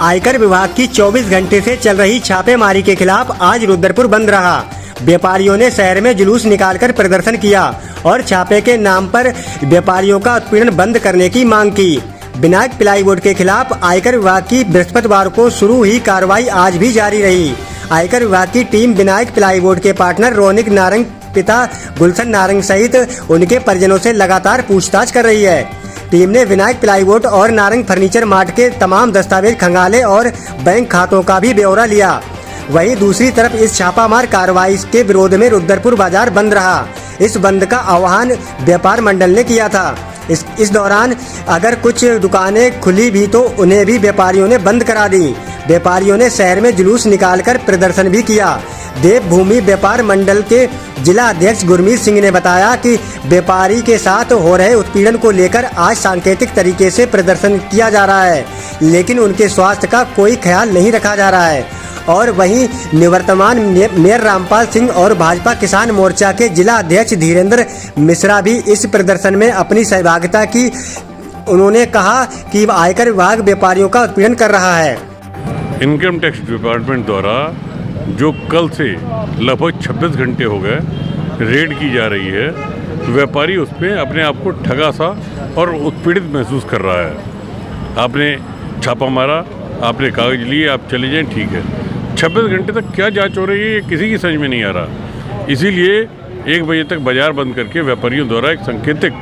आयकर विभाग की 24 घंटे से चल रही छापेमारी के खिलाफ आज रुद्रपुर बंद रहा। व्यापारियों ने शहर में जुलूस निकालकर प्रदर्शन किया और छापे के नाम पर व्यापारियों का उत्पीड़न बंद करने की मांग की। विनायक प्लाईवुड के खिलाफ आयकर विभाग की बृहस्पतिवार को शुरू हुई कार्रवाई आज भी जारी रही। आयकर विभाग की टीम विनायक प्लाईवुड के पार्टनर रोनिक नारंग, पिता गुलशन नारंग सहित उनके परिजनों से लगातार पूछताछ कर रही है। टीम ने विनायक प्लाईवुड और नारंग फर्नीचर मार्ट के तमाम दस्तावेज खंगाले और बैंक खातों का भी ब्यौरा लिया। वहीं दूसरी तरफ इस छापामार कार्रवाई के विरोध में रुद्रपुर बाजार बंद रहा। इस बंद का आह्वान व्यापार मंडल ने किया था। इस दौरान अगर कुछ दुकानें खुली भी तो उन्हें भी व्यापारियों ने बंद करा दी। व्यापारियों ने शहर में जुलूस निकालकर प्रदर्शन भी किया। देवभूमि व्यापार मंडल के जिला अध्यक्ष गुरमीत सिंह ने बताया कि व्यापारी के साथ हो रहे उत्पीड़न को लेकर आज सांकेतिक तरीके से प्रदर्शन किया जा रहा है, लेकिन उनके स्वास्थ्य का कोई ख्याल नहीं रखा जा रहा है। और वहीं निवर्तमान मेयर रामपाल सिंह और भाजपा किसान मोर्चा के जिला अध्यक्ष धीरेन्द्र मिश्रा भी इस प्रदर्शन में अपनी सहभागिता की। उन्होंने कहा कि आयकर विभाग व्यापारियों का उत्पीड़न कर रहा है। इनकम टैक्स डिपार्टमेंट द्वारा जो कल से लगभग 26 घंटे हो गए रेड की जा रही है, व्यापारी उस पर अपने आप को ठगा सा और उत्पीड़ित महसूस कर रहा है। आपने छापा मारा, आपने कागज लिए, आप चले जाएं, ठीक है। 26 घंटे तक क्या जांच हो रही है ये किसी की समझ में नहीं आ रहा। इसीलिए 1 बजे तक बाजार बंद करके व्यापारियों द्वारा एक सांकेतिक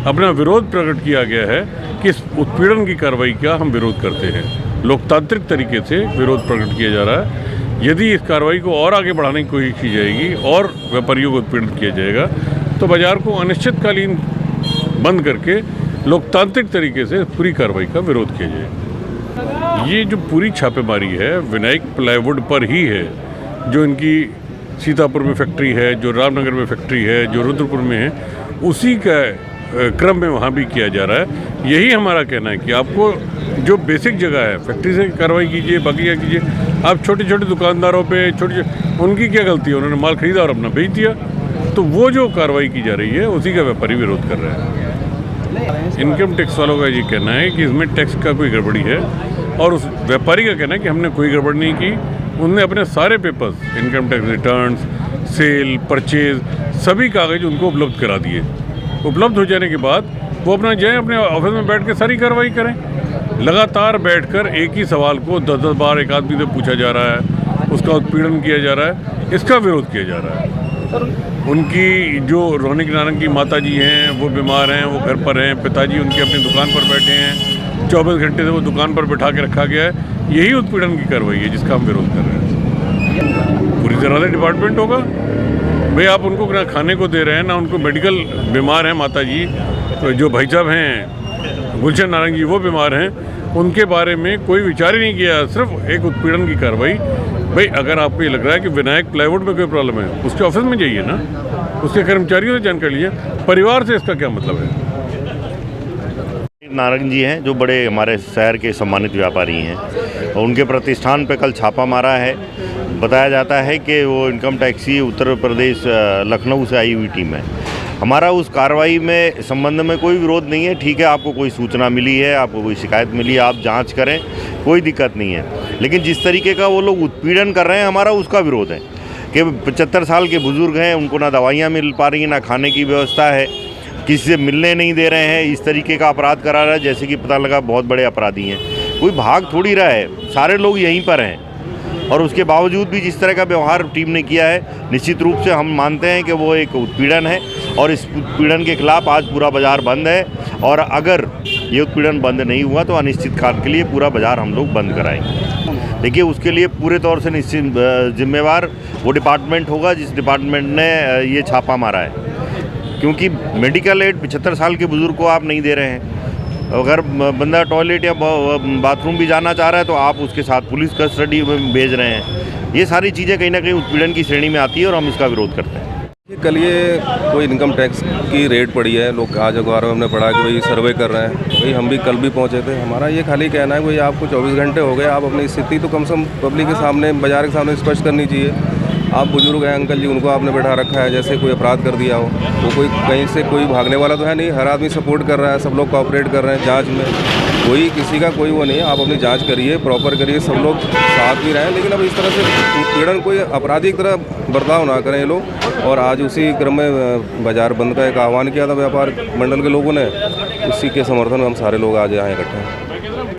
अपना विरोध प्रकट किया गया है कि इस उत्पीड़न की कार्रवाई का हम विरोध करते हैं। लोकतांत्रिक तरीके से विरोध प्रकट किया जा रहा है। यदि इस कार्रवाई को और आगे बढ़ाने की कोशिश की जाएगी और व्यापारियों को उत्पीड़ित किया जाएगा तो बाजार को अनिश्चितकालीन बंद करके लोकतांत्रिक तरीके से पूरी कार्रवाई का विरोध किया जाएगा। ये जो पूरी छापेमारी है विनायक प्लाईवुड पर ही है, जो इनकी सीतापुर में फैक्ट्री है, जो रामनगर में फैक्ट्री है, जो रुद्रपुर में है, उसी का क्रम में वहाँ भी किया जा रहा है। यही हमारा कहना है कि आपको जो बेसिक जगह है फैक्ट्री से कार्रवाई कीजिए, बाकी क्या कीजिए। आप छोटे छोटे दुकानदारों पे उनकी क्या गलती है, उन्होंने माल खरीदा और अपना बेच दिया, तो वो जो कार्रवाई की जा रही है उसी का व्यापारी विरोध कर रहे हैं। इनकम टैक्स वालों का ये कहना है कि इसमें टैक्स का कोई गड़बड़ी है और उस व्यापारी का कहना है कि हमने कोई गड़बड़ नहीं की। उनने अपने सारे papers, income tax returns, sale, purchase, सभी कागज उनको उपलब्ध करा दिए। उपलब्ध हो जाने के बाद वो अपना जाएँ, अपने ऑफिस में बैठ के सारी कार्रवाई करें। लगातार बैठकर एक ही सवाल को 10-10 बार एक आदमी से पूछा जा रहा है, उसका उत्पीड़न किया जा रहा है, इसका विरोध किया जा रहा है। उनकी जो रोनिक नारंग की माता जी हैं वो बीमार हैं, वो घर पर हैं, पिताजी उनके अपनी दुकान पर बैठे हैं, 24 घंटे से वो दुकान पर बैठा के रखा गया है। यही उत्पीड़न की कार्रवाई है जिसका हम विरोध कर रहे हैं। पूरी तरह से डिपार्टमेंट होगा भाई, आप उनको ना खाने को दे रहे हैं, ना उनको मेडिकल, बीमार हैं माता जी, तो जो भाई साहब हैं गुलशन नारंग जी वो बीमार हैं, उनके बारे में कोई विचार ही नहीं किया, सिर्फ एक उत्पीड़न की कार्रवाई। भाई अगर आपको ये लग रहा है कि विनायक प्लाईवुड में कोई प्रॉब्लम है, उसके ऑफिस में जाइए ना, उसके कर्मचारियों से जानकारी लीजिए, परिवार से इसका क्या मतलब है। नारंग जी हैं जो बड़े हमारे शहर के सम्मानित व्यापारी हैं और उनके प्रतिष्ठान पे कल छापा मारा है। बताया जाता है कि वो इनकम टैक्स की उत्तर प्रदेश लखनऊ से आई हुई टीम है। हमारा उस कार्रवाई में संबंध में कोई विरोध नहीं है। ठीक है, आपको कोई सूचना मिली है, आपको कोई शिकायत मिली है, आप जांच करें, कोई दिक्कत नहीं है। लेकिन जिस तरीके का वो लोग उत्पीड़न कर रहे हैं, हमारा उसका विरोध है कि 75 साल के बुज़ुर्ग हैं, उनको ना दवाइयाँ मिल पा रही हैं, ना खाने की व्यवस्था है, किसी से मिलने नहीं दे रहे हैं। इस तरीके का अपराध करा रहा है जैसे कि पता लगा बहुत बड़े अपराधी हैं। कोई भाग थोड़ी रहा है, सारे लोग यहीं पर हैं और उसके बावजूद भी जिस तरह का व्यवहार टीम ने किया है, निश्चित रूप से हम मानते हैं कि वो एक उत्पीड़न है और इस उत्पीड़न के खिलाफ आज पूरा बाज़ार बंद है। और अगर ये उत्पीड़न बंद नहीं हुआ तो अनिश्चित काल के लिए पूरा बाज़ार हम लोग बंद कराएंगे। देखिए, उसके लिए पूरे तौर से निश्चित जिम्मेवार वो डिपार्टमेंट होगा जिस डिपार्टमेंट ने ये छापा मारा है, क्योंकि मेडिकल एड 75 साल के बुज़ुर्ग को आप नहीं दे रहे हैं। अगर बंदा टॉयलेट या बाथरूम भी जाना चाह रहा है तो आप उसके साथ पुलिस कस्टडी में भेज रहे हैं। ये सारी चीज़ें कहीं ना कहीं उत्पीड़न की श्रेणी में आती है और हम इसका विरोध करते हैं। कल ये कोई इनकम टैक्स की रेड पड़ी है, लोग आज अखबारों में हमने पढ़ा कि भाई सर्वे कर रहे हैं। भाई हम भी कल भी पहुंचे थे। हमारा ये खाली कहना है भाई आपको 24 घंटे हो गए, आप अपनी स्थिति तो कम से कम पब्लिक के सामने, बाजार के सामने स्पष्ट करनी चाहिए। आप बुजुर्ग हैं अंकल जी, उनको आपने बैठा रखा है जैसे कोई अपराध कर दिया हो। वो कोई कहीं से कोई भागने वाला तो है नहीं, हर आदमी सपोर्ट कर रहा है, सब लोग कोऑपरेट कर रहे हैं जांच में। कोई किसी का कोई वो नहीं है, आप अपनी जांच करिए, प्रॉपर करिए, सब लोग साथ भी रहें, लेकिन अब इस तरह से उत्पीड़न कोई अपराधी की तरह बर्ताव ना करें ये लोग। और आज उसी क्रम में बाजार बंद का एक आह्वान किया था व्यापार मंडल के लोगों ने, उसी के समर्थन में हम सारे लोग आज यहाँ इकट्ठे हैं।